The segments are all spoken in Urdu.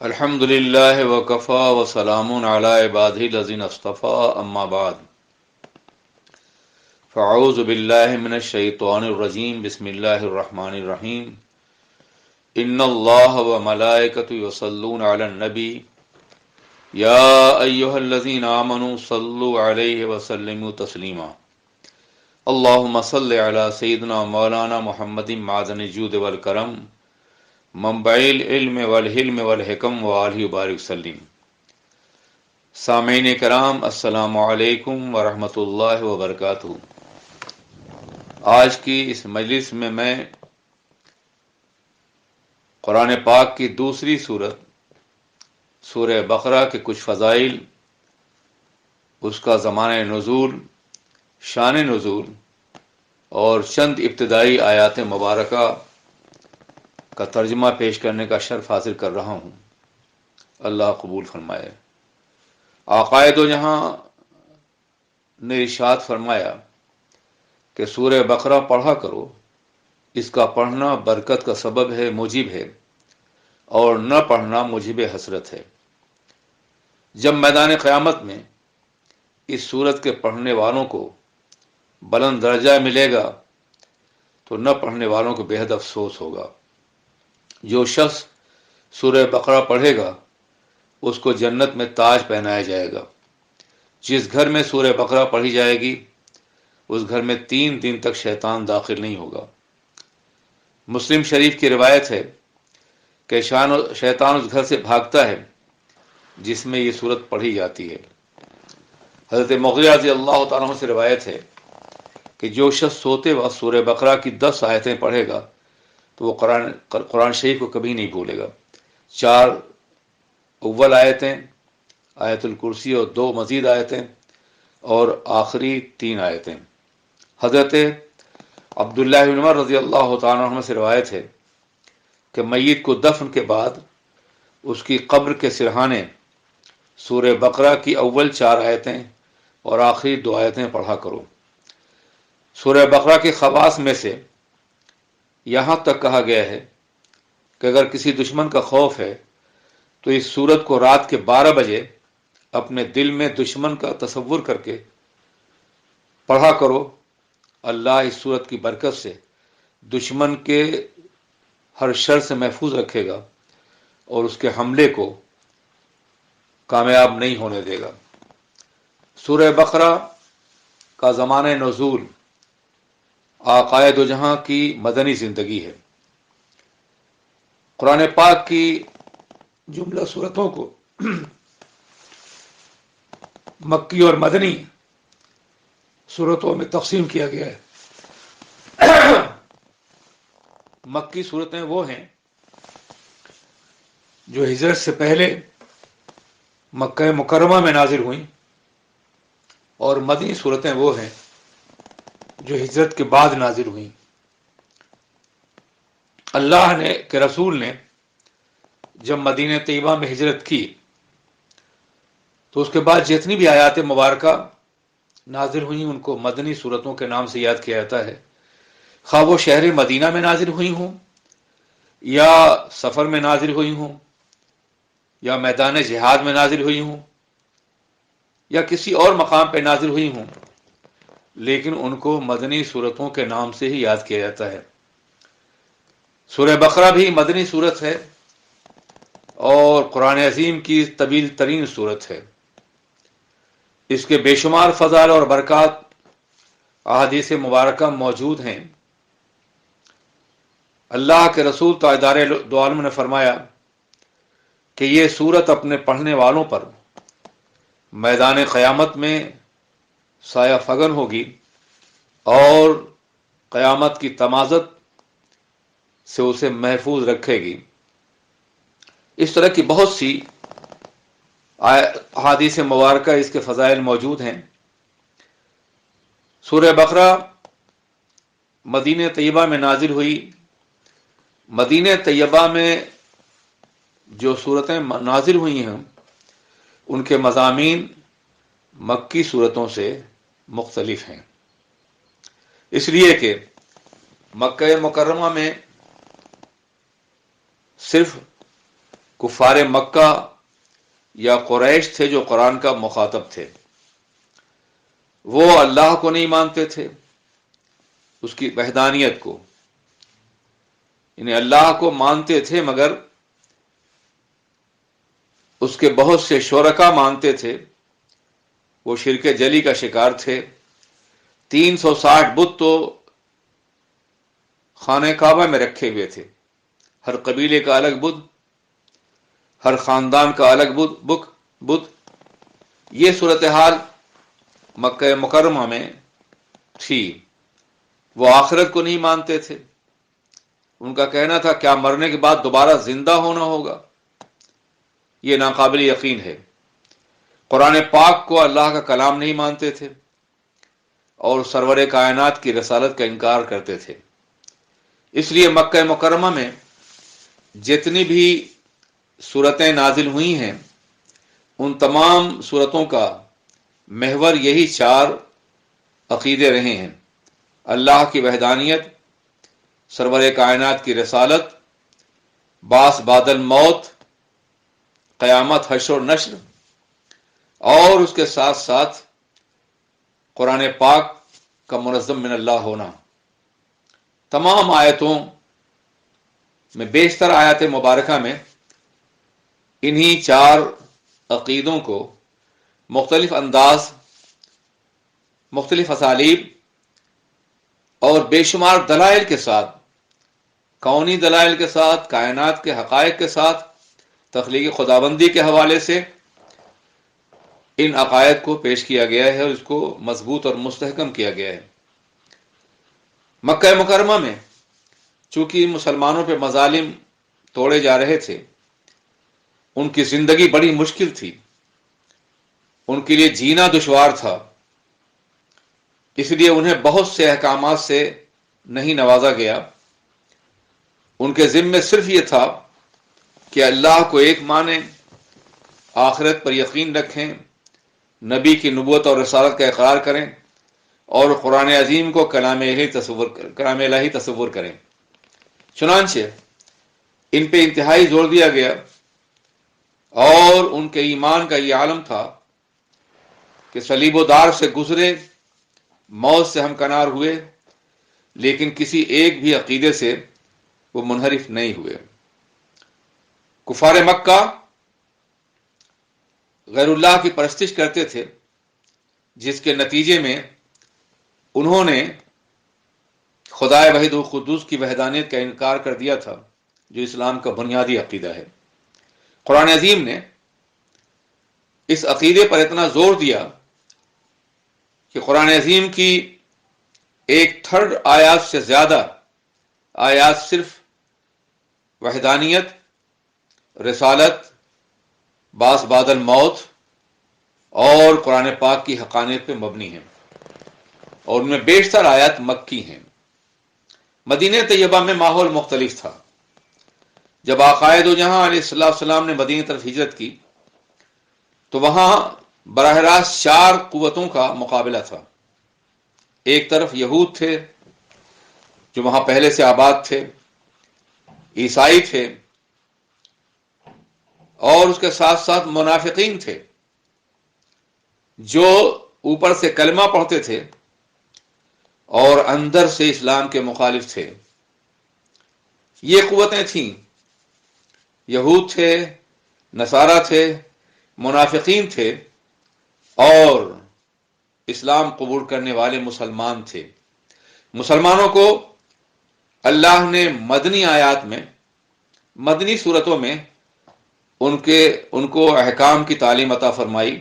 الحمد للہ وکفا وسلام علی عبادہ الذین اصطفى اما بعد فاعوذ باللہ من الشیطان الرجیم بسم اللہ الرحمن الرحیم ان اللہ وملائکتہ یصلون علی النبی یا ایہا الذین آمنوا صلوا علیہ وسلموا تسلیما اللہم صل علی سیدنا مولانا محمد معدن الجود والکرم منبع العلم والحلم والحکم وآلہ وبارک وسلم۔ سامعین کرام، السلام علیکم ورحمۃ اللہ وبرکاتہ۔ آج کی اس مجلس میں قرآن پاک کی دوسری سورت سورہ بقرہ کے کچھ فضائل، اس کا زمانہ نزول، شان نزول اور چند ابتدائی آیات مبارکہ کا ترجمہ پیش کرنے کا شرف حاصل کر رہا ہوں۔ اللہ قبول فرمائے۔ آقائے دو جہاں نے ارشاد فرمایا کہ سورہ بقرہ پڑھا کرو، اس کا پڑھنا برکت کا سبب ہے، موجب ہے، اور نہ پڑھنا موجب حسرت ہے۔ جب میدان قیامت میں اس سورت کے پڑھنے والوں کو بلند درجہ ملے گا تو نہ پڑھنے والوں کو بے حد افسوس ہوگا۔ جو شخص سورہ بقرہ پڑھے گا اس کو جنت میں تاج پہنایا جائے گا۔ جس گھر میں سورہ بقرہ پڑھی جائے گی اس گھر میں 3 دن تک شیطان داخل نہیں ہوگا۔ مسلم شریف کی روایت ہے کہ شیطان اس گھر سے بھاگتا ہے جس میں یہ سورت پڑھی جاتی ہے۔ حضرت مغیرہ رضی اللہ تعالیٰ عنہ سے روایت ہے کہ جو شخص سوتے وقت سورہ بقرہ کی 10 آیتیں پڑھے گا تو وہ قرآن شریف کو کبھی نہیں بھولے گا۔ 4 اول آیتیں، آیت الکرسی اور 2 مزید آیتیں، اور آخری 3 آیتیں۔ حضرت عبداللہ بن عمر رضی اللہ تعالیٰ عنہ سے روایت ہے کہ میت کو دفن کے بعد اس کی قبر کے سرہانے سورہ بقرہ کی اول 4 آیتیں اور آخری 2 آیتیں پڑھا کرو۔ سورہ بقرہ کے خواص میں سے یہاں تک کہا گیا ہے کہ اگر کسی دشمن کا خوف ہے تو اس سورت کو رات کے 12 بجے اپنے دل میں دشمن کا تصور کر کے پڑھا کرو۔ اللہ اس سورت کی برکت سے دشمن کے ہر شر سے محفوظ رکھے گا اور اس کے حملے کو کامیاب نہیں ہونے دے گا۔ سورہ بقرہ کا زمانہ نزول آقائے دو جہاں کی مدنی زندگی ہے۔ قرآن پاک کی جملہ سورتوں کو مکی اور مدنی سورتوں میں تقسیم کیا گیا ہے۔ مکی سورتیں وہ ہیں جو ہجرت سے پہلے مکہ مکرمہ میں نازل ہوئیں، اور مدنی سورتیں وہ ہیں جو ہجرت کے بعد نازل ہوئیں۔ اللہ نے کہ رسول نے جب مدینہ طیبہ میں ہجرت کی تو اس کے بعد جتنی بھی آیات مبارکہ نازل ہوئیں ان کو مدنی سورتوں کے نام سے یاد کیا جاتا ہے، خواہ وہ شہر مدینہ میں نازل ہوئی ہوں یا سفر میں نازل ہوئی ہوں یا میدان جہاد میں نازل ہوئی ہوں یا کسی اور مقام پہ نازل ہوئی ہوں، لیکن ان کو مدنی سورتوں کے نام سے ہی یاد کیا جاتا ہے۔ سورہ بقرہ بھی مدنی سورت ہے اور قرآن عظیم کی طویل ترین سورت ہے۔ اس کے بے شمار فضائل اور برکات احادیث مبارکہ موجود ہیں۔ اللہ کے رسول تاجدار دو عالم نے فرمایا کہ یہ سورت اپنے پڑھنے والوں پر میدان قیامت میں سایہ فگن ہوگی اور قیامت کی تمازت سے اسے محفوظ رکھے گی۔ اس طرح کی بہت سی احادیث مبارکہ اس کے فضائل موجود ہیں۔ سورہ بقرہ مدینہ طیبہ میں نازل ہوئی۔ مدینہ طیبہ میں جو صورتیں نازل ہوئی ہیں ان کے مضامین مکی صورتوں سے مختلف ہیں، اس لیے کہ مکہ مکرمہ میں صرف کفار مکہ یا قریش تھے جو قرآن کا مخاطب تھے، وہ اللہ کو نہیں مانتے تھے، اس کی وحدانیت کو، یعنی اللہ کو مانتے تھے مگر اس کے بہت سے شرکا مانتے تھے، وہ شرک جلی کا شکار تھے۔ 360 بت تو خانہ کعبہ میں رکھے ہوئے تھے، ہر قبیلے کا الگ بت، ہر خاندان کا الگ بت۔ یہ صورتحال مکہ مکرمہ میں تھی۔ وہ آخرت کو نہیں مانتے تھے، ان کا کہنا تھا کیا مرنے کے بعد دوبارہ زندہ ہونا ہوگا؟ یہ ناقابل یقین ہے۔ قرآن پاک کو اللہ کا کلام نہیں مانتے تھے اور سرور کائنات کی رسالت کا انکار کرتے تھے۔ اس لیے مکہ مکرمہ میں جتنی بھی صورتیں نازل ہوئی ہیں ان تمام صورتوں کا محور یہی 4 عقیدے رہے ہیں: اللہ کی وحدانیت، سرور کائنات کی رسالت، بعث بعد الموت، قیامت، حشر و نشر، اور اس کے ساتھ ساتھ قرآن پاک کا منظم من اللہ ہونا۔ تمام آیتوں میں، بیشتر آیات مبارکہ میں انہی 4 عقیدوں کو مختلف انداز، مختلف اسالیب اور بے شمار دلائل کے ساتھ، کونی دلائل کے ساتھ، کائنات کے حقائق کے ساتھ، تخلیقی خدابندی کے حوالے سے ان عقائد کو پیش کیا گیا ہے اور اس کو مضبوط اور مستحکم کیا گیا ہے۔ مکہ مکرمہ میں چونکہ مسلمانوں پہ مظالم توڑے جا رہے تھے، ان کی زندگی بڑی مشکل تھی، ان کے لیے جینا دشوار تھا، اس لیے انہیں بہت سے احکامات سے نہیں نوازا گیا۔ ان کے ذمے صرف یہ تھا کہ اللہ کو ایک مانیں، آخرت پر یقین رکھیں، نبی کی نبوت اور رسالت کا اقرار کریں اور قرآن عظیم کو کلام الہی تصور کریں۔ چنانچہ ان پہ انتہائی زور دیا گیا اور ان کے ایمان کا یہ عالم تھا کہ صلیب و دار سے گزرے، موت سے ہمکنار ہوئے، لیکن کسی ایک بھی عقیدے سے وہ منحرف نہیں ہوئے۔ کفار مکہ غیر اللہ کی پرستش کرتے تھے، جس کے نتیجے میں انہوں نے خدائے واحد و قدوس کی وحدانیت کا انکار کر دیا تھا، جو اسلام کا بنیادی عقیدہ ہے۔ قرآن عظیم نے اس عقیدے پر اتنا زور دیا کہ قرآن عظیم کی 1/3 آیات سے زیادہ آیات صرف وحدانیت، رسالت، بعث بعد الموت اور قرآن پاک کی حقانیت پہ مبنی ہیں، اور ان میں بیشتر آیات مکی ہیں۔ مدینہ طیبہ میں ماحول مختلف تھا۔ جب آقائے دو جہاں علیہ السلام نے مدینہ طرف ہجرت کی تو وہاں براہ راست 4 قوتوں کا مقابلہ تھا۔ ایک طرف یہود تھے جو وہاں پہلے سے آباد تھے، عیسائی تھے، اور اس کے ساتھ ساتھ منافقین تھے جو اوپر سے کلمہ پڑھتے تھے اور اندر سے اسلام کے مخالف تھے۔ یہ قوتیں تھیں، یہود تھے، نصارہ تھے، منافقین تھے، اور اسلام قبول کرنے والے مسلمان تھے۔ مسلمانوں کو اللہ نے مدنی آیات میں، مدنی صورتوں میں ان کو احکام کی تعلیم عطا فرمائی۔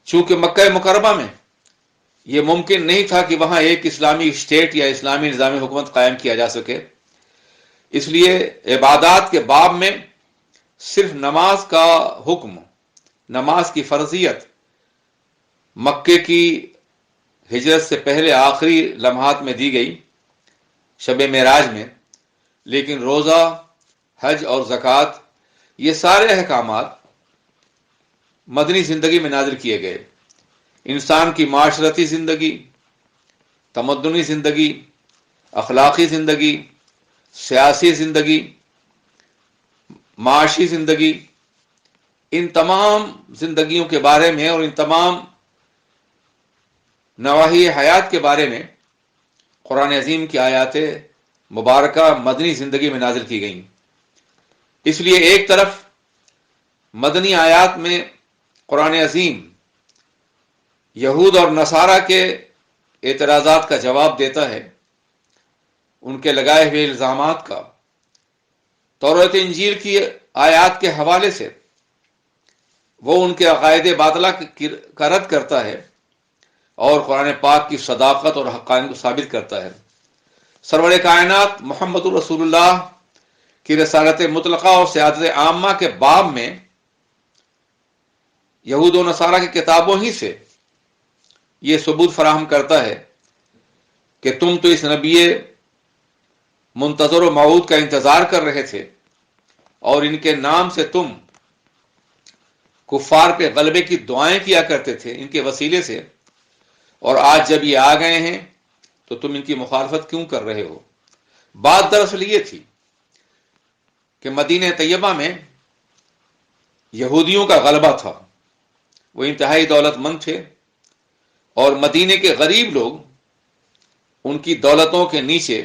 چونکہ مکہ مکرمہ میں یہ ممکن نہیں تھا کہ وہاں ایک اسلامی اسٹیٹ یا اسلامی نظام حکومت قائم کیا جا سکے، اس لیے عبادات کے باب میں صرف نماز کا حکم، نماز کی فرضیت مکے کی ہجرت سے پہلے آخری لمحات میں دی گئی، شب معراج میں، لیکن روزہ، حج اور زکوٰۃ، یہ سارے احکامات مدنی زندگی میں نازل کیے گئے۔ انسان کی معاشرتی زندگی، تمدنی زندگی، اخلاقی زندگی، سیاسی زندگی، معاشی زندگی، ان تمام زندگیوں کے بارے میں اور ان تمام نواحی حیات کے بارے میں قرآن عظیم کی آیات مبارکہ مدنی زندگی میں نازل کی گئیں۔ اس لیے ایک طرف مدنی آیات میں قرآن عظیم یہود اور نصارہ کے اعتراضات کا جواب دیتا ہے، ان کے لگائے ہوئے الزامات کا، تورات انجیل کی آیات کے حوالے سے وہ ان کے عقائد باطلہ کا رد کرتا ہے اور قرآن پاک کی صداقت اور حقانیت کو ثابت کرتا ہے۔ سرور کائنات محمد رسول اللہ کی رسالت مطلقہ اور سیادت عامہ کے باب میں یہود و نصارہ کی کتابوں ہی سے یہ ثبوت فراہم کرتا ہے کہ تم تو اس نبی منتظر و موعود کا انتظار کر رہے تھے اور ان کے نام سے تم کفار پہ غلبے کی دعائیں کیا کرتے تھے ان کے وسیلے سے، اور آج جب یہ آ گئے ہیں تو تم ان کی مخالفت کیوں کر رہے ہو؟ بات دراصل یہ تھی کہ مدینہ طیبہ میں یہودیوں کا غلبہ تھا، وہ انتہائی دولت مند تھے اور مدینے کے غریب لوگ ان کی دولتوں کے نیچے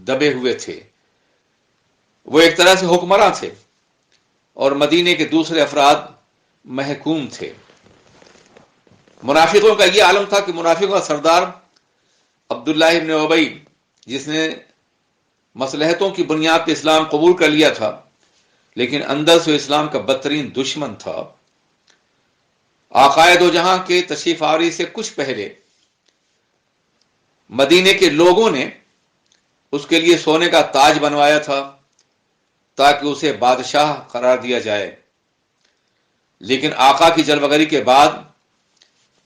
دبے ہوئے تھے۔ وہ ایک طرح سے حکمراں تھے اور مدینے کے دوسرے افراد محکوم تھے۔ منافقوں کا یہ عالم تھا کہ منافقوں کا سردار عبداللہ ابن ابی، جس نے مصلحتوں کی بنیاد پہ اسلام قبول کر لیا تھا لیکن اندر سے اسلام کا بدترین دشمن تھا، آقائے دو جہاں کے تشریف آوری سے کچھ پہلے مدینے کے لوگوں نے اس کے لیے سونے کا تاج بنوایا تھا تاکہ اسے بادشاہ قرار دیا جائے، لیکن آقا کی جلوگری کے بعد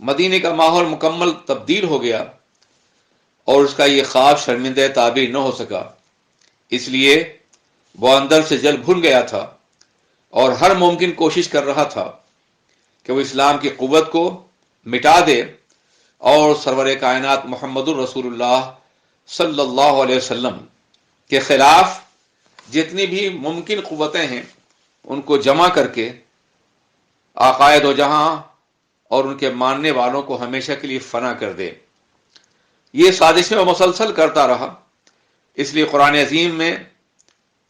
مدینے کا ماحول مکمل تبدیل ہو گیا اور اس کا یہ خواب شرمندہ تعبیر نہ ہو سکا، اس لیے وہ اندر سے جل بھن گیا تھا اور ہر ممکن کوشش کر رہا تھا کہ وہ اسلام کی قوت کو مٹا دے اور سرور کائنات محمد الرسول اللہ صلی اللہ علیہ وسلم کے خلاف جتنی بھی ممکن قوتیں ہیں ان کو جمع کر کے آقائے دو جہاں اور ان کے ماننے والوں کو ہمیشہ کے لیے فنا کر دے۔ یہ سازشیں وہ مسلسل کرتا رہا، اس لیے قرآن عظیم میں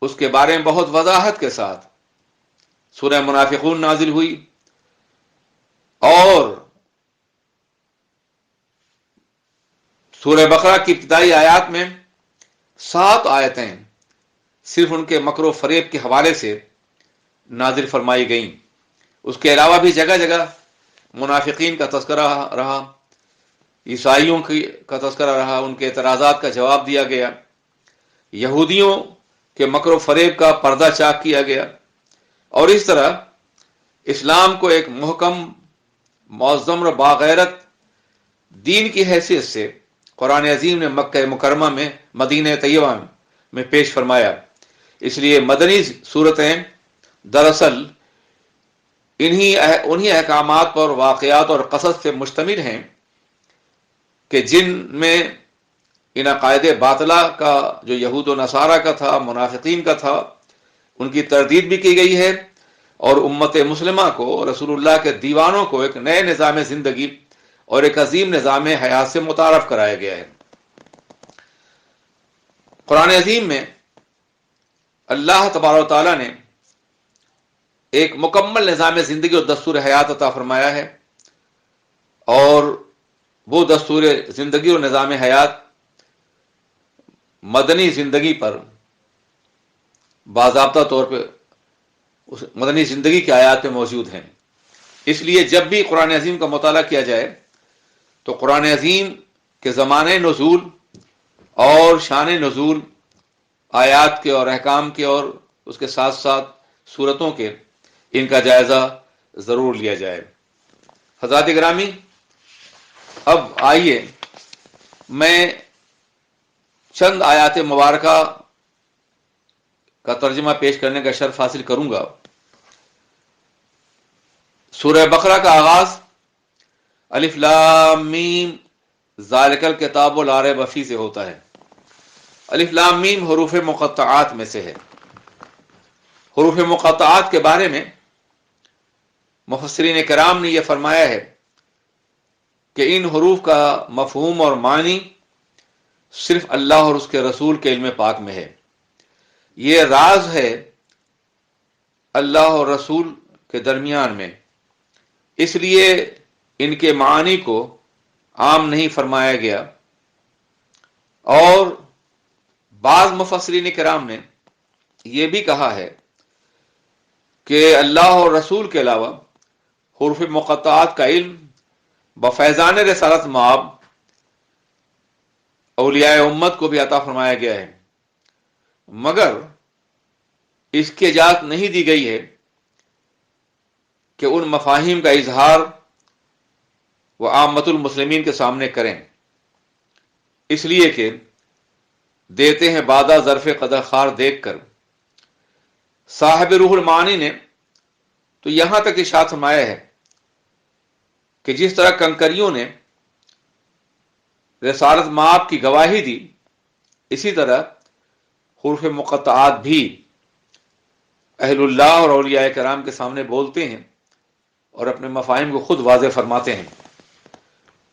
اس کے بارے میں بہت وضاحت کے ساتھ سورہ منافقون نازل ہوئی، اور سورہ بقرہ کی ابتدائی آیات میں 7 آیتیں صرف ان کے مکر و فریب کے حوالے سے نازل فرمائی گئیں۔ اس کے علاوہ بھی جگہ جگہ منافقین کا تذکرہ رہا، عیسائیوں کا تذکرہ رہا، ان کے اعتراضات کا جواب دیا گیا، یہودیوں کے مکر و فریب کا پردہ چاک کیا گیا، اور اس طرح اسلام کو ایک محکم، معظم و باغیرت دین کی حیثیت سے قرآن عظیم نے مکہ مکرمہ میں، مدینہ طیبہ میں پیش فرمایا۔ اس لیے مدنی صورتیں دراصل انہی احکامات پر، واقعات اور قصص سے مشتمل ہیں کہ جن میں ان عقائد باطلہ کا جو یہود و نصارہ کا تھا، منافقین کا تھا، ان کی تردید بھی کی گئی ہے، اور امت مسلمہ کو، رسول اللہ کے دیوانوں کو ایک نئے نظام زندگی اور ایک عظیم نظام حیات سے متعارف کرایا گیا ہے۔ قرآن عظیم میں اللہ تبارک و تعالیٰ نے ایک مکمل نظام زندگی اور دستور حیات عطا فرمایا ہے، اور وہ دستور زندگی اور نظام حیات مدنی زندگی پر باضابطہ طور پہ اس مدنی زندگی کی آیات میں موجود ہیں۔ اس لیے جب بھی قرآن عظیم کا مطالعہ کیا جائے تو قرآن عظیم کے زمانے نزول اور شان نزول، آیات کے اور احکام کے اور اس کے ساتھ ساتھ صورتوں کے، ان کا جائزہ ضرور لیا جائے۔ حضرات گرامی، اب آئیے میں چند آیات مبارکہ کا ترجمہ پیش کرنے کا شرف حاصل کروں گا۔ سورہ بقرہ کا آغاز الف لام میم ذالک الکتاب لا ریب فیہ سے ہوتا ہے۔ الف لام میم حروف مقطعات میں سے ہے، حروف مقطعات کے بارے میں مفسرین کرام نے یہ فرمایا ہے کہ ان حروف کا مفہوم اور معنی صرف اللہ اور اس کے رسول کے علم پاک میں ہے. یہ راز ہے اللہ اور رسول کے درمیان میں، اس لیے ان کے معنی کو عام نہیں فرمایا گیا. اور بعض مفسرین کرام نے یہ بھی کہا ہے کہ اللہ اور رسول کے علاوہ حروف مقطعات کا علم بفیضان رسالت مآب اولیاء امت کو بھی عطا فرمایا گیا ہے، مگر اس کی اجازت نہیں دی گئی ہے کہ ان مفاہیم کا اظہار وہ عامت المسلمین کے سامنے کریں، اس لیے کہ دیتے ہیں بادہ ظرف قدر خار دیکھ کر. صاحب روح المعانی نے تو یہاں تک ارشاد فرمایا ہے کہ جس طرح کنکریوں نے رسالت مآب کی گواہی دی، اسی طرح حروف مقطعات بھی اہل اللہ اور اولیاء کرام کے سامنے بولتے ہیں اور اپنے مفاہیم کو خود واضح فرماتے ہیں.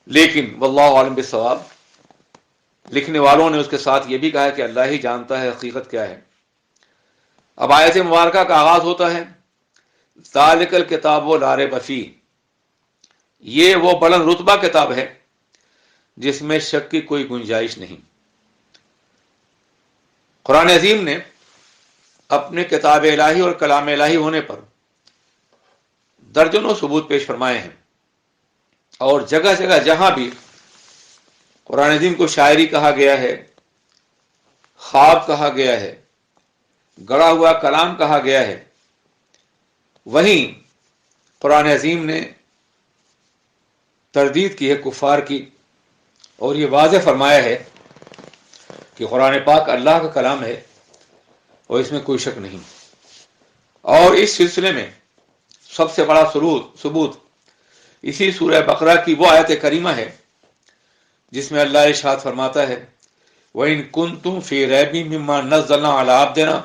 لیکن واللہ عالم بالصواب، لکھنے والوں نے اس کے ساتھ یہ بھی کہا کہ اللہ ہی جانتا ہے حقیقت کیا ہے. اب آیت مبارکہ کا آغاز ہوتا ہے ذالک الکتاب لا ریب فیہ، یہ وہ بلند رتبہ کتاب ہے جس میں شک کی کوئی گنجائش نہیں. قرآن عظیم نے اپنے کتاب الہی اور کلام الہی ہونے پر درجنوں ثبوت پیش فرمائے ہیں، اور جگہ جگہ جہاں بھی قرآن عظیم کو شاعری کہا گیا ہے، خواب کہا گیا ہے، گڑا ہوا کلام کہا گیا ہے، وہیں قرآن عظیم نے تردید کی ہے کفار کی، اور یہ واضح فرمایا ہے کہ قرآن پاک اللہ کا کلام ہے اور اس میں کوئی شک نہیں. اور اس سلسلے میں سب سے بڑا ثبوت اسی سورہ بقرہ کی وہ آیت کریمہ ہے جس میں اللہ ارشاد فرماتا ہے وَإِن كُنتُمْ فِي رَيْبٍ مِّمَّا نَزَّلْنَا عَلَىٰ عَبْدِنَا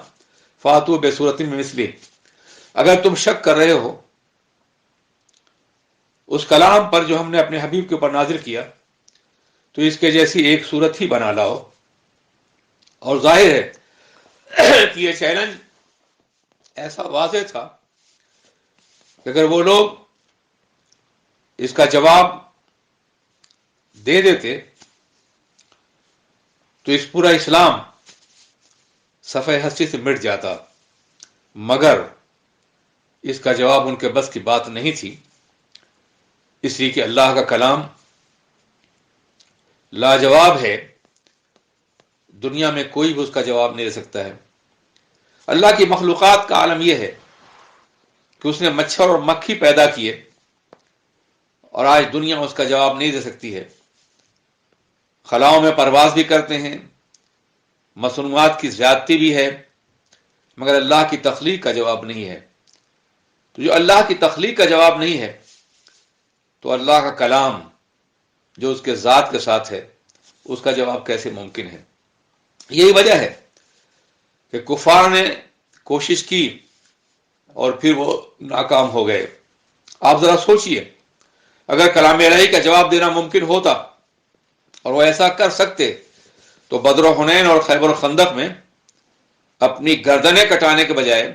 فَأْتُوا بِسُورَةٍ مِّن مِثْلِهِ، اگر تم شک کر رہے ہو اس کلام پر جو ہم نے اپنے حبیب کے اوپر نازل کیا تو اس کے جیسی ایک صورت ہی بنا لاؤ. اور ظاہر ہے کہ یہ چیلنج ایسا واضح تھا کہ اگر وہ لوگ اس کا جواب دے دیتے تو اس پورا اسلام صفحہ ہستی سے مٹ جاتا، مگر اس کا جواب ان کے بس کی بات نہیں تھی، اس لیے کہ اللہ کا کلام لاجواب ہے، دنیا میں کوئی بھی اس کا جواب نہیں دے سکتا ہے. اللہ کی مخلوقات کا عالم یہ ہے کہ اس نے مچھر اور مکھی پیدا کیے اور آج دنیا اس کا جواب نہیں دے سکتی ہے. خلاؤں میں پرواز بھی کرتے ہیں، مصنوعات کی زیادتی بھی ہے، مگر اللہ کی تخلیق کا جواب نہیں ہے. تو جو اللہ کی تخلیق کا جواب نہیں ہے تو اللہ کا کلام جو اس کے ذات کے ساتھ ہے اس کا جواب کیسے ممکن ہے؟ یہی وجہ ہے کہ کفار نے کوشش کی اور پھر وہ ناکام ہو گئے. آپ ذرا سوچئے، اگر کلام الہی کا جواب دینا ممکن ہوتا اور وہ ایسا کر سکتے تو بدر و حنین اور خیبر و خندق میں اپنی گردنیں کٹانے کے بجائے،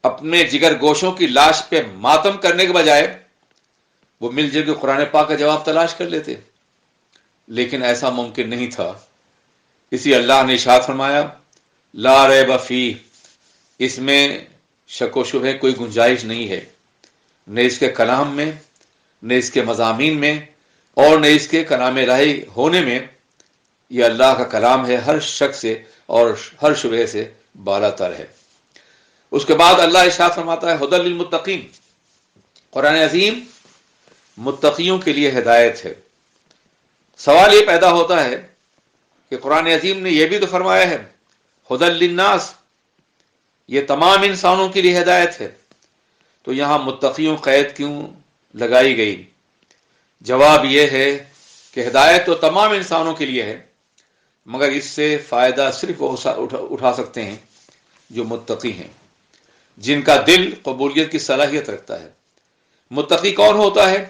اپنے جگر گوشوں کی لاش پہ ماتم کرنے کے بجائے وہ مل جل کے قرآن پاک کا جواب تلاش کر لیتے، لیکن ایسا ممکن نہیں تھا. اسی اللہ نے ارشاد فرمایا لا ریب فیہ، اس میں شک و شبہ کوئی گنجائش نہیں ہے، نہ اس کے کلام میں، نہ اس کے مضامین میں، اور نہ اس کے کلام الہی ہونے میں. یہ اللہ کا کلام ہے، ہر شک سے اور ہر شبہ سے بالا تر ہے. اس کے بعد اللہ ارشاد فرماتا ہے ھدی للمتقین، قرآن عظیم متقیوں کے لیے ہدایت ہے. سوال یہ پیدا ہوتا ہے کہ قرآن عظیم نے یہ بھی تو فرمایا ہے ھدی للناس، یہ تمام انسانوں کے لیے ہدایت ہے، تو یہاں متقیوں قید کیوں لگائی گئی؟ جواب یہ ہے کہ ہدایت تو تمام انسانوں کے لیے ہے، مگر اس سے فائدہ صرف وہ اٹھا سکتے ہیں جو متقی ہیں. جن کا دل قبولیت کی صلاحیت رکھتا ہے۔ متقی کون ہوتا ہے؟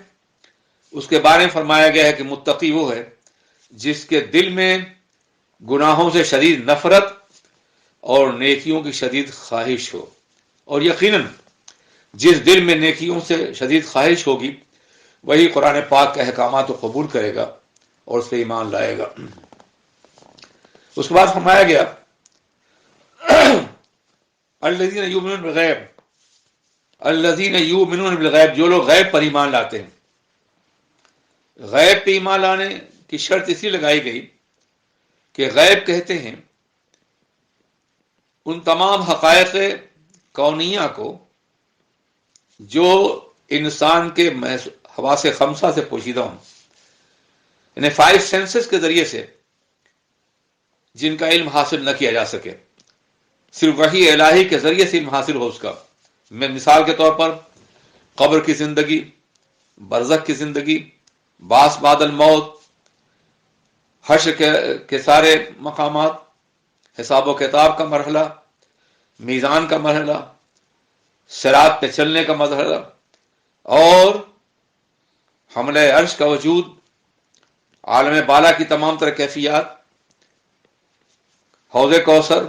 اس کے بارے میں فرمایا گیا ہے کہ متقی وہ ہے جس کے دل میں گناہوں سے شدید نفرت اور نیکیوں کی شدید خواہش ہو، اور یقیناً جس دل میں نیکیوں سے شدید خواہش ہوگی وہی قرآن پاک کے احکامات کو قبول کرے گا اور اس پہ ایمان لائے گا۔ اس کے بعد فرمایا گیا الذین یؤمنون بالغیب، الذین یؤمنون بالغیب، جو لوگ غیب پر ایمان لاتے ہیں۔ غیب پہ ایمان لانے کی شرط اسی لگائی گئی کہ غیب کہتے ہیں ان تمام حقائق کونیہ کو جو انسان کے حواس خمسہ سے پوشیدہ ہوں، یعنی 5 سینسز کے ذریعے سے جن کا علم حاصل نہ کیا جا سکے، صرف وحی الہی کے ذریعے سے علم حاصل ہو اس کا۔ میں مثال کے طور پر قبر کی زندگی، برزخ کی زندگی، بعث بعد الموت، حشر کے سارے مقامات، حساب و کتاب کا مرحلہ، میزان کا مرحلہ، صراط پہ چلنے کا مرحلہ، اور حملہ عرش کا وجود، عالم بالا کی تمام تر کیفیات، حوض کوثر،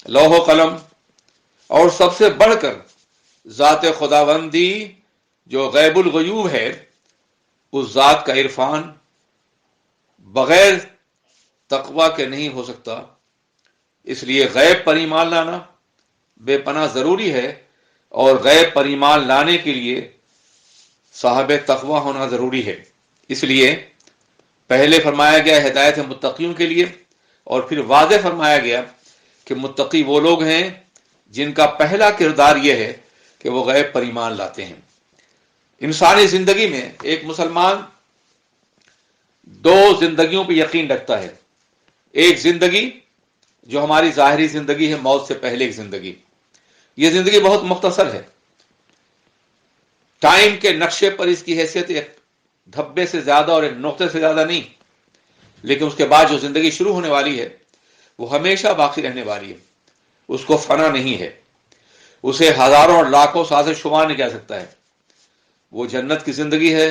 لوح و قلم، اور سب سے بڑھ کر ذات خداوندی جو غیب الغیوب ہے، اس ذات کا عرفان بغیر تقوی کے نہیں ہو سکتا۔ اس لیے غیب پر ایمان لانا بے پناہ ضروری ہے، اور غیب پر ایمان لانے کے لیے صاحب تقوی ہونا ضروری ہے۔ اس لیے پہلے فرمایا گیا ہدایت متقیوں کے لیے، اور پھر واضح فرمایا گیا کہ متقی وہ لوگ ہیں جن کا پہلا کردار یہ ہے کہ وہ غیب پر ایمان لاتے ہیں۔ انسانی زندگی میں ایک مسلمان 2 زندگیوں پہ یقین رکھتا ہے۔ ایک زندگی جو ہماری ظاہری زندگی ہے، موت سے پہلے ایک زندگی، یہ زندگی بہت مختصر ہے، ٹائم کے نقشے پر اس کی حیثیت ایک دھبے سے زیادہ اور ایک نقطے سے زیادہ نہیں، لیکن اس کے بعد جو زندگی شروع ہونے والی ہے وہ ہمیشہ باقی رہنے والی ہے، اس کو فنا نہیں ہے، اسے ہزاروں اور لاکھوں سال سے شمار نہیں کیا سکتا ہے۔ وہ جنت کی زندگی ہے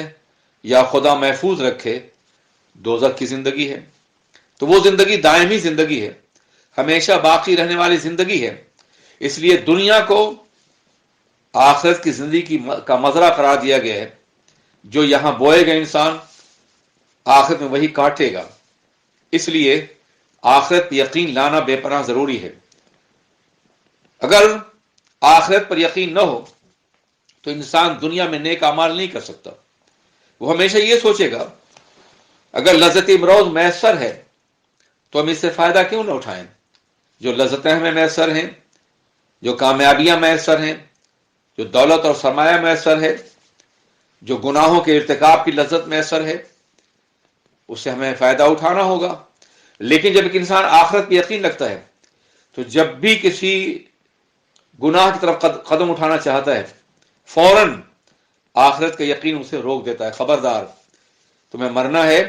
یا خدا محفوظ رکھے دوزخ کی زندگی ہے، تو وہ زندگی دائمی زندگی ہے، ہمیشہ باقی رہنے والی زندگی ہے۔ اس لیے دنیا کو آخرت کی زندگی کا مزرعہ قرار دیا گیا ہے۔ جو یہاں بوئے گا انسان آخرت میں وہی کاٹے گا۔ اس لیے آخرت پر یقین لانا بے پناہ ضروری ہے۔ اگر آخرت پر یقین نہ ہو تو انسان دنیا میں نیک اعمال نہیں کر سکتا۔ وہ ہمیشہ یہ سوچے گا اگر لذت امروز میسر ہے تو ہم اس سے فائدہ کیوں نہ اٹھائیں۔ جو لذتیں ہمیں میسر ہیں، جو کامیابیاں میسر ہیں، جو دولت اور سرمایہ میسر ہے، جو گناہوں کے ارتکاب کی لذت میسر ہے، اس سے ہمیں فائدہ اٹھانا ہوگا۔ لیکن جب ایک انسان آخرت پہ یقین رکھتا ہے تو جب بھی کسی گناہ کی طرف قدم اٹھانا چاہتا ہے فوراً آخرت کا یقین اسے روک دیتا ہے، خبردار تمہیں مرنا ہے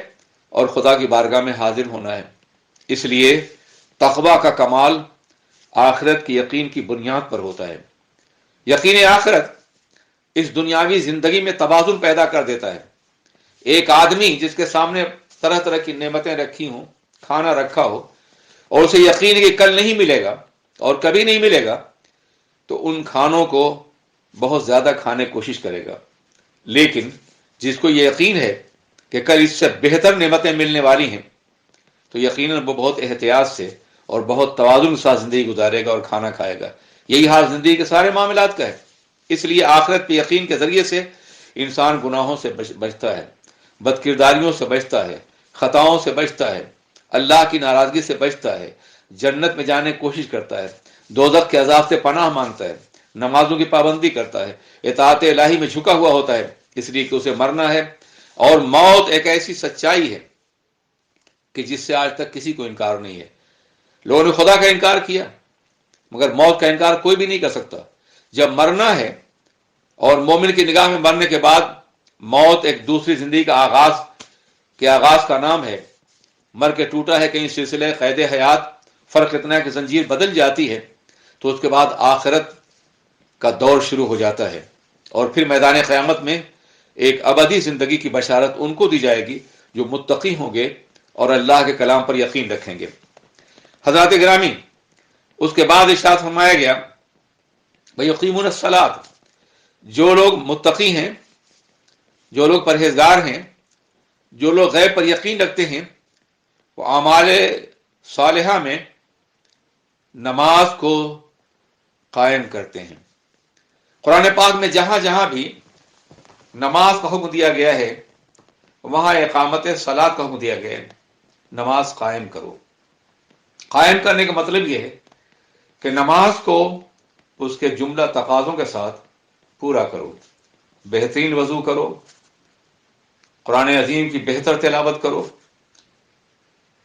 اور خدا کی بارگاہ میں حاضر ہونا ہے۔ اس لیے تقوی کا کمال آخرت کے یقین کی بنیاد پر ہوتا ہے۔ یقین آخرت اس دنیاوی زندگی میں توازن پیدا کر دیتا ہے۔ ایک آدمی جس کے سامنے طرح طرح کی نعمتیں رکھی ہوں، کھانا رکھا ہو، اور اسے یقین ہے کہ کل نہیں ملے گا اور کبھی نہیں ملے گا، تو ان کھانوں کو بہت زیادہ کھانے کی کوشش کرے گا۔ لیکن جس کو یہ یقین ہے کہ کل اس سے بہتر نعمتیں ملنے والی ہیں تو یقیناً وہ بہت احتیاط سے اور بہت توازن کے ساتھ زندگی گزارے گا اور کھانا کھائے گا۔ یہی حال زندگی کے سارے معاملات کا ہے۔ اس لیے آخرت پہ یقین کے ذریعے سے انسان گناہوں سے بچتا ہے، بد کرداریوں سے بچتا ہے، خطاؤں سے بچتا ہے، اللہ کی ناراضگی سے بچتا ہے، جنت میں جانے کی کوشش کرتا ہے، دوزخ کے عذاب سے پناہ مانگتا ہے، نمازوں کی پابندی کرتا ہے، اطاعت الہی میں جھکا ہوا ہوتا ہے، اس لیے کہ اسے مرنا ہے۔ اور موت ایک ایسی سچائی ہے کہ جس سے آج تک کسی کو انکار نہیں ہے۔ لوگوں نے خدا کا انکار کیا مگر موت کا انکار کوئی بھی نہیں کر سکتا۔ جب مرنا ہے، اور مومن کی نگاہ میں مرنے کے بعد موت ایک دوسری زندگی کا آغاز کا نام ہے۔ مر کے ٹوٹا ہے کہیں سلسلے قید حیات، فرق اتنا ہے کہ زنجیر بدل جاتی ہے، تو اس کے بعد آخرت کا دور شروع ہو جاتا ہے، اور پھر میدان قیامت میں ایک ابدی زندگی کی بشارت ان کو دی جائے گی جو متقی ہوں گے اور اللہ کے کلام پر یقین رکھیں گے۔ حضرات گرامی، اس کے بعد ارشاد فرمایا گیا وَيُقِيمُونَ الصَّلَاةَ، جو لوگ متقی ہیں، جو لوگ پرہیزگار ہیں، جو لوگ غیب پر یقین رکھتے ہیں، وہ اعمال صالحہ میں نماز کو قائم کرتے ہیں۔ قرآن پاک میں جہاں جہاں بھی نماز کا حکم دیا گیا ہے وہاں اقامت صلاۃ کا حکم دیا گیا ہے، نماز قائم کرو۔ قائم کرنے کا مطلب یہ ہے کہ نماز کو اس کے جملہ تقاضوں کے ساتھ پورا کرو، بہترین وضو کرو، قرآن عظیم کی بہتر تلاوت کرو،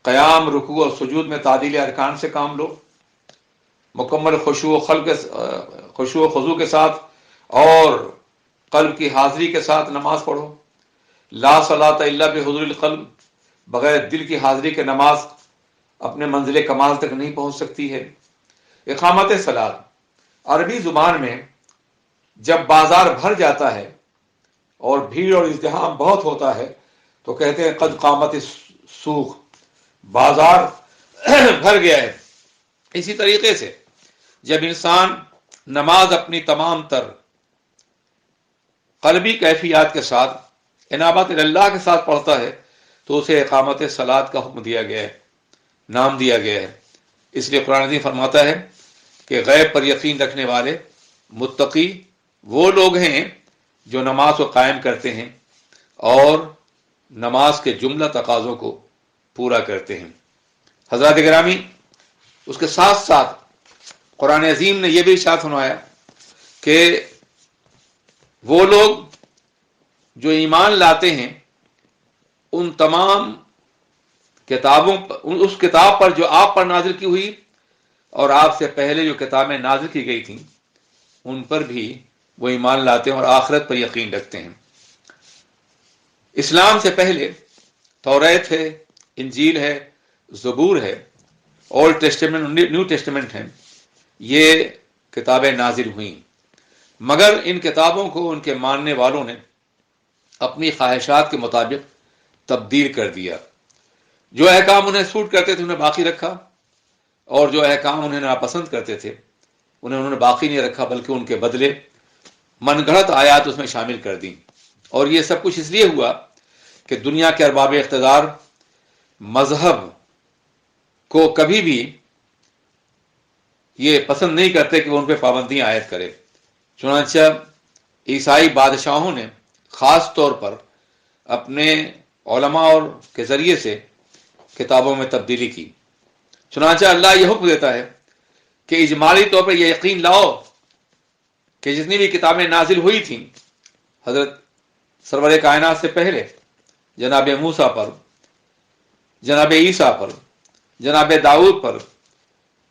قیام، رکوع اور سجود میں تعدیل ارکان سے کام لو، مکمل خشوع و خضوع کے ساتھ اور قلب کی حاضری کے ساتھ نماز پڑھو۔ لا صلاۃ الا بحضور القلب، بغیر دل کی حاضری کے نماز اپنے منزل کمال تک نہیں پہنچ سکتی ہے۔ اقامت صلاۃ عربی زبان میں جب بازار بھر جاتا ہے اور بھیڑ اور ازدحام بہت ہوتا ہے تو کہتے ہیں قد قامت السوق، بازار بھر گیا ہے۔ اسی طریقے سے جب انسان نماز اپنی تمام تر قلبی کیفیات کے ساتھ انابت اللہ کے ساتھ پڑھتا ہے تو اسے اقامت صلاۃ کا حکم دیا گیا ہے، نام دیا گیا ہے۔ اس لیے قرآن عظیم فرماتا ہے کہ غیب پر یقین رکھنے والے متقی وہ لوگ ہیں جو نماز کو قائم کرتے ہیں اور نماز کے جملہ تقاضوں کو پورا کرتے ہیں۔ حضرات گرامی، اس کے ساتھ ساتھ قرآن عظیم نے یہ بھی ارشاد فرمایا کہ وہ لوگ جو ایمان لاتے ہیں ان تمام کتابوں پر، اس کتاب پر جو آپ پر نازل کی ہوئی اور آپ سے پہلے جو کتابیں نازل کی گئی تھیں ان پر بھی وہ ایمان لاتے ہیں اور آخرت پر یقین رکھتے ہیں۔ اسلام سے پہلے توریت ہے، انجیل ہے، زبور ہے، اولڈ ٹیسٹمنٹ، نیو ٹیسٹمنٹ ہیں، یہ کتابیں نازل ہوئیں، مگر ان کتابوں کو ان کے ماننے والوں نے اپنی خواہشات کے مطابق تبدیل کر دیا۔ جو احکام انہیں سوٹ کرتے تھے انہیں باقی رکھا، اور جو احکام انہیں ناپسند کرتے تھے انہوں نے باقی نہیں رکھا، بلکہ ان کے بدلے من گھڑت آیات اس میں شامل کر دیں۔ اور یہ سب کچھ اس لیے ہوا کہ دنیا کے ارباب اقتدار مذہب کو کبھی بھی یہ پسند نہیں کرتے کہ وہ ان پہ پابندیاں عائد کرے۔ چنانچہ عیسائی بادشاہوں نے خاص طور پر اپنے علماء اور کے ذریعے سے کتابوں میں تبدیلی کی۔ چنانچہ اللہ یہ حکم دیتا ہے کہ اجمالی طور پر یہ یقین لاؤ کہ جتنی بھی کتابیں نازل ہوئی تھیں حضرت سرور کائنات سے پہلے، جناب موسیٰ پر، جناب عیسیٰ پر، جناب داؤد پر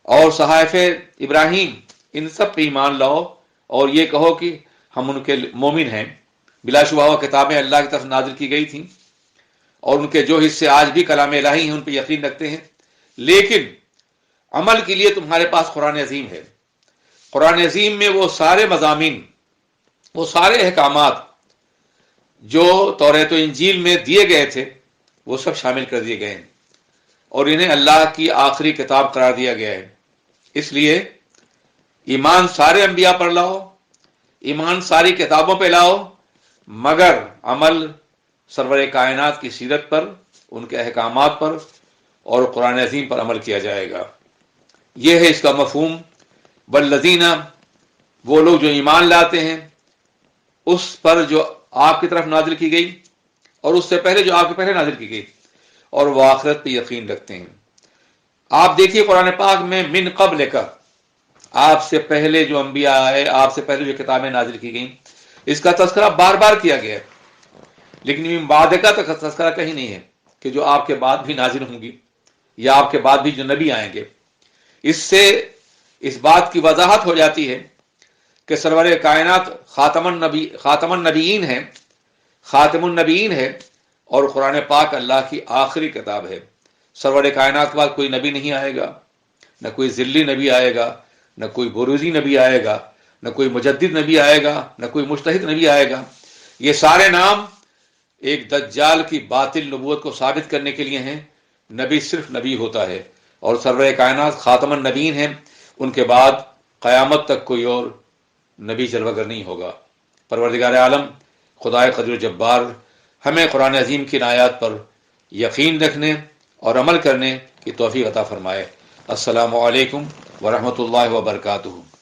اور صحائف ابراہیم، ان سب پہ ایمان لاؤ اور یہ کہو کہ ہم ان کے مومن ہیں۔ بلا شبہ وہ کتابیں اللہ کی طرف نازل کی گئی تھیں اور ان کے جو حصے آج بھی کلام الہی ہیں ان پہ یقین رکھتے ہیں، لیکن عمل کے لیے تمہارے پاس قرآن عظیم ہے۔ قرآن عظیم میں وہ سارے مضامین، وہ سارے احکامات جو توریت و انجیل میں دیے گئے تھے وہ سب شامل کر دیے گئے ہیں اور انہیں اللہ کی آخری کتاب قرار دیا گیا ہے۔ اس لیے ایمان سارے انبیاء پر لاؤ، ایمان ساری کتابوں پہ لاؤ، مگر عمل سرور کائنات کی سیرت پر، ان کے احکامات پر اور قرآن عظیم پر عمل کیا جائے گا۔ یہ ہے اس کا مفہوم۔ والذین، وہ لوگ جو ایمان لاتے ہیں اس پر جو آپ کی طرف نازل کی گئی اور اس سے پہلے جو آپ کے پہلے نازل کی گئی، اور وہ آخرت پہ یقین رکھتے ہیں۔ آپ دیکھیے قرآن پاک میں من قبل کا، آپ سے پہلے جو انبیاء آئے، آپ سے پہلے جو کتابیں نازل کی گئیں، اس کا تذکرہ بار بار کیا گیا ہے، لیکن من بعد کا تذکرہ کہیں نہیں ہے کہ جو آپ کے بعد بھی نازل ہوں گی یا آپ کے بعد بھی جو نبی آئیں گے۔ اس سے اس بات کی وضاحت ہو جاتی ہے کہ سرور کائنات خاتم النبیین ہے، خاتم النبیین ہے، اور قرآن پاک اللہ کی آخری کتاب ہے۔ سرور کائنات کے بعد کوئی نبی نہیں آئے گا، نہ کوئی ذلی نبی آئے گا، نہ کوئی بروزی نبی آئے گا، نہ کوئی مجدد نبی آئے گا، نہ کوئی مجتہد نبی آئے گا. یہ سارے نام ایک دجال کی باطل نبوت کو ثابت کرنے کے لیے ہیں. نبی صرف نبی ہوتا ہے اور سرور کائنات خاتم النبیین ہیں. ان کے بعد قیامت تک کوئی اور نبی جلوگر نہیں ہوگا. پروردگار عالم خدائے قدیر جبار ہمیں قرآن عظیم کی آیات پر یقین رکھنے اور عمل کرنے کی توفیق عطا فرمائے. السلام علیکم ورحمۃ اللہ وبرکاتہ.